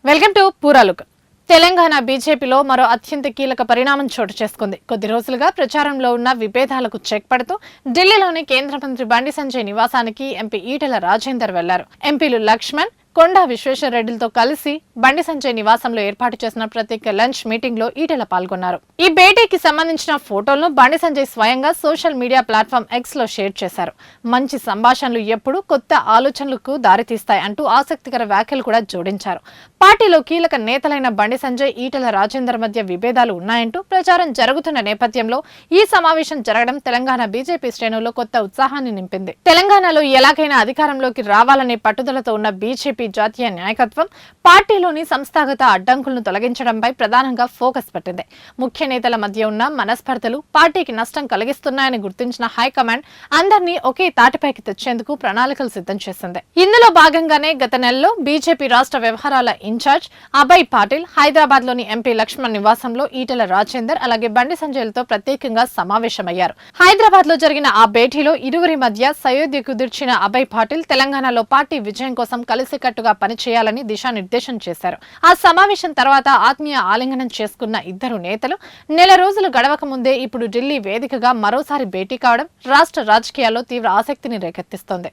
Welcome to పూరాలుక్. Telangana బీజేపీలో మరో అత్యంత కీలక పరిణామం చోటు చేసుకుంది. కొద్ది రోజులుగా ప్రచారంలో ఉన్న విభేదాలకు చెక్ పడుతూ ఢిల్లీలోని కేంద్ర మంత్రి బండి సంజయ్ నివాసానికి ఎంపీ ఈటెల రాజేందర్ వెళ్లారు. ఎంపీలు లక్ష్మణ్, కొండా విశ్వేశ్వరరెడ్డిలతో కలిసి బండి సంజయ్ నివాసంలో ఏర్పాటు చేసిన ప్రత్యేక లంచ్ మీటింగ్ లో ఈటెల పాల్గొన్నారు. ఈ భేటీకి సంబంధించిన ఫోటోలను బండి సంజయ్ స్వయంగా సోషల్ మీడియా ప్లాట్ఫామ్ ఎక్స్ లో షేర్ చేశారు. మంచి సంభాషణలు ఎప్పుడూ కొత్త ఆలోచనలకు దారితీస్తాయి అంటూ ఆసక్తికర వ్యాఖ్యలు కూడా జోడించారు. పార్టీలో కీలక నేతలైన బండి సంజయ్, ఈటెల రాజేందర్ మధ్య విభేదాలు ఉన్నాయంటూ ప్రచారం జరుగుతున్న నేపథ్యంలో ఈ సమావేశం జరగడం తెలంగాణ బీజేపీ శ్రేణుల్లో కొత్త ఉత్సాహాన్ని నింపింది. తెలంగాణలో ఎలాగైనా అధికారంలోకి రావాలనే పట్టుదలతో ఉన్న బీజేపీ జాతీయ నాయకత్వం పార్టీలోని సంస్థాగత అడ్డంకులను తొలగించడంపై ప్రధానంగా ఫోకస్ పెట్టింది. ముఖ్య నేతల మధ్య ఉన్న మనస్పర్ధలు పార్టీకి నష్టం కలిగిస్తున్నాయని గుర్తించిన హైకమాండ్ అందరినీ ఒకే తాటిపైకి తెచ్చేందుకు ప్రణాళికలు సిద్ధం చేసింది. ఇందులో భాగంగానే గత నెలలో బీజేపీ రాష్ట్ర వ్యవహారాల ఇన్ఛార్జ్ అభయ్ పాటిల్ హైదరాబాద్ లోని ఎంపీ లక్ష్మణ్ నివాసంలో ఈటెల రాజేందర్ అలాగే బండి సంజయ్లతో ప్రత్యేకంగా సమావేశమయ్యారు. హైదరాబాద్ లో జరిగిన ఆ భేటీలో ఇరువురి మధ్య సయోధ్య కుదిర్చిన అభయ్ పాటిల్ తెలంగాణలో పార్టీ విజయం కోసం కలిసికట్టుగా పనిచేయాలని దిశానిర్దేశం చేశారు. ఆ సమావేశం తర్వాత ఆత్మీయ ఆలింగనం చేసుకున్న ఇద్దరు నేతలు నెల రోజులు గడవక ముందే ఇప్పుడు ఢిల్లీ వేదికగా మరోసారి భేటీ కావడం రాష్ట్ర రాజకీయాల్లో తీవ్ర ఆసక్తిని రేకెత్తిస్తోంది.